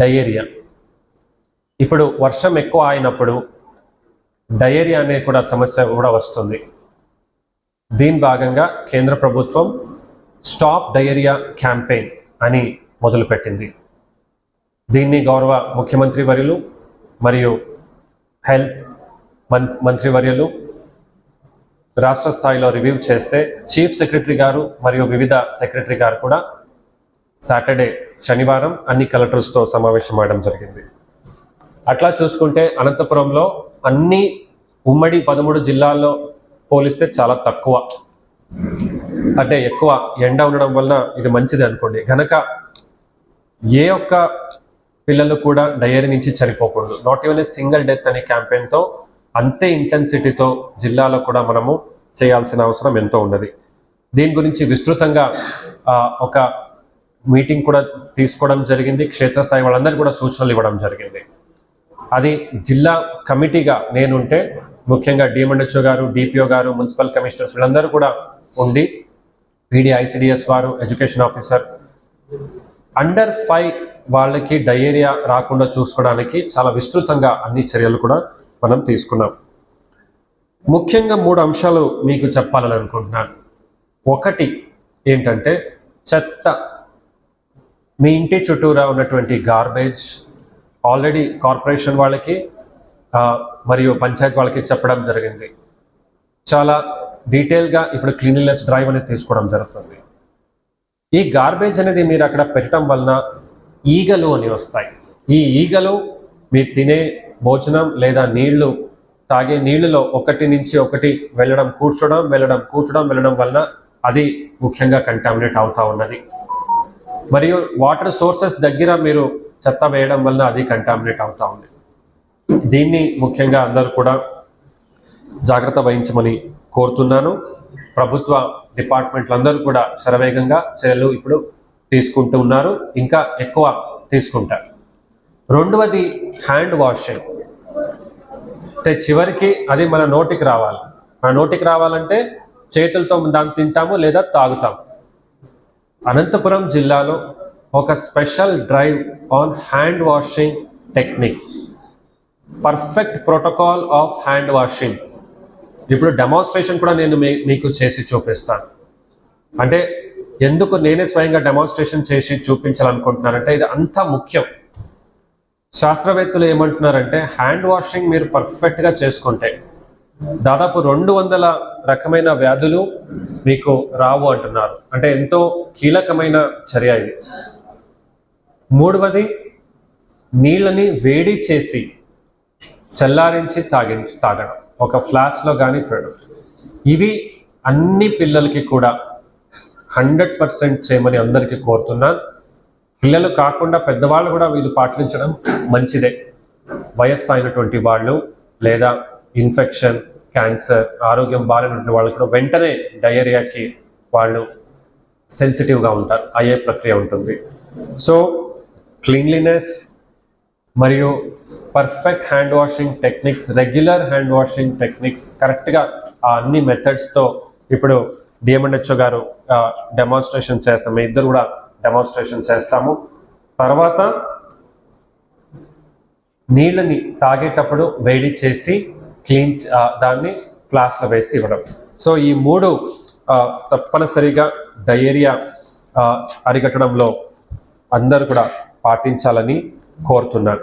Diarrhoea. ఇప్పుడు వర్షం ఎక్కువ అయినప్పుడు డయేరియా అనే కూడా సమస్య కూడా వస్తుంది. దీని భాగంగా కేంద్ర ప్రభుత్వం స్టాప్ డయేరియా క్యాంపెయిన్ అని మొదలుపెట్టింది. దీన్ని గౌరవ ముఖ్యమంత్రి వర్యులు మరియు హెల్త్ మంత్రివర్యులు రాష్ట్ర స్థాయిలో రివ్యూ చేస్తే చీఫ్ సెక్రటరీ గారు మరియు వివిధ సెక్రటరీ గారు కూడా శనివారం అన్ని కలెక్టర్స్తో సమావేశం అవడం జరిగింది. అట్లా చూసుకుంటే అనంతపురంలో అన్ని ఉమ్మడి 13 జిల్లాల్లో పోలిస్తే చాలా తక్కువ, అంటే ఎక్కువ ఎండ ఉండడం వలన ఇది మంచిది అనుకోండి. గనక ఏ ఒక్క పిల్లలు కూడా డయేరియా నుంచి చనిపోకూడదు. Not even a single death అనే క్యాంపెయిన్తో అంతే ఇంటెన్సిటీతో జిల్లాలో కూడా మనము చేయాల్సిన అవసరం ఎంతో ఉన్నది. దీని గురించి విస్తృతంగా ఒక మీటింగ్ కూడా తీసుకోవడం జరిగింది. క్షేత్రస్థాయి వాళ్ళందరూ కూడా సూచనలు ఇవ్వడం జరిగింది. అది జిల్లా కమిటీగా నేనుంటే ముఖ్యంగా డిఎంఎండ్హెచ్ఓ గారు, డిపిఓ గారు, మున్సిపల్ కమిషనర్స్ వీళ్ళందరూ కూడా ఉండి పీడీ ఐసిడిఎస్ వారు, ఎడ్యుకేషన్ ఆఫీసర్ అండర్ 5 వాళ్ళకి డయేరియా రాకుండా చూసుకోవడానికి చాలా విస్తృతంగా అన్ని చర్యలు కూడా మనం తీసుకున్నాం. ముఖ్యంగా 3 అంశాలు మీకు చెప్పాలని అనుకుంటున్నాను. ఒకటి ఏంటంటే చెత్త. మీ ఇంటి చుట్టూరా ఉన్నటువంటి గార్బేజ్ ఆల్రెడీ కార్పొరేషన్ వాళ్ళకి మరియు పంచాయత్ వాళ్ళకి చెప్పడం జరిగింది. చాలా డీటెయిల్గా ఇప్పుడు క్లీన్లీనెస్ డ్రైవ్ అనేది తీసుకోవడం జరుగుతుంది. ఈ గార్బేజ్ అనేది మీరు అక్కడ పెట్టడం వలన ఈగలు అని వస్తాయి. ఈ ఈగలు మీరు తినే భోజనం లేదా నీళ్లు తాగే నీళ్లలో ఒకటి నుంచి ఒకటి వెళ్ళడం కూర్చోడం వలన అది ముఖ్యంగా కంటామినేట్ అవుతూ ఉన్నది. మరియు వాటర్ సోర్సెస్ దగ్గర మీరు చెత్త వేయడం వలన అది కంటామినేట్ అవుతూ ఉంది. దీన్ని ముఖ్యంగా అందరూ కూడా జాగ్రత్త వహించమని కోరుతున్నాను. ప్రభుత్వ డిపార్ట్మెంట్లు అందరూ కూడా శరవేగంగా చర్యలు ఇప్పుడు తీసుకుంటూ ఉన్నారు, ఇంకా ఎక్కువ తీసుకుంటారు. రెండవది హ్యాండ్ వాషింగ్. అంటే చివరికి అది మన నోటికి రావాలి. మన నోటికి రావాలంటే చేతులతో దాన్ని తింటాము లేదా తాగుతాము. అనంతపురం జిల్లాలో ఒక special drive on hand washing techniques, perfect protocol of hand washing. ఇప్పుడు డెమాన్స్ట్రేషన్ కూడా నేను మీకు చేసి చూపిస్తాను. అంటే ఎందుకు నేనే స్వయంగా డెమాన్స్ట్రేషన్ చేసి చూపించాలనుకుంటున్నానంటే ఇది అంత ముఖ్యం. శాస్త్రవేత్తలు ఏమంటున్నారంటే హ్యాండ్ వాషింగ్ మీరు పర్ఫెక్ట్గా చేసుకుంటే దాదాపు 200 రకమైన వ్యాధులు మీకు రావు అంటున్నారు. అంటే ఎంతో కీలకమైన చర్య ఇది. మూడవది నీళ్ళని వేడి చేసి చల్లారించి తాగడం, ఒక ఫ్లాస్క్లో కానీ పెట్టడం. ఇవి అన్ని పిల్లలకి కూడా 100% చేయమని అందరికీ కోరుతున్నాను. పిల్లలు కాకుండా పెద్దవాళ్ళు కూడా వీళ్ళు పాటించడం మంచిదే. వయస్సు అయినటువంటి వాళ్ళు లేదా ఇన్ఫెక్షన్, క్యాన్సర్, ఆరోగ్యం బాగాలేనటువంటి వాళ్ళు కూడా వెంటనే డయేరియాకి వాళ్ళు సెన్సిటివ్గా ఉంటారు, అయ్యే ప్రక్రియ ఉంటుంది. సో క్లీన్లీనెస్ మరియు perfect hand washing techniques, regular hand washing techniques కరెక్ట్గా ఆ అన్ని మెథడ్స్తో ఇప్పుడు డిఎంఎండ్హెచ్ఓ గారు డెమాన్స్ట్రేషన్ చేస్తాము. ఇద్దరు కూడా డెమాన్స్ట్రేషన్ చేస్తాము. తర్వాత నీళ్ళని తాగేటప్పుడు వేడి చేసి దాన్ని ఫ్లాస్క్లో వేసి ఇవ్వడం. సో ఈ 3 తప్పనిసరిగా డయేరియా అరికట్టడంలో అందరూ కూడా పాటించాలని కోరుతున్నాను.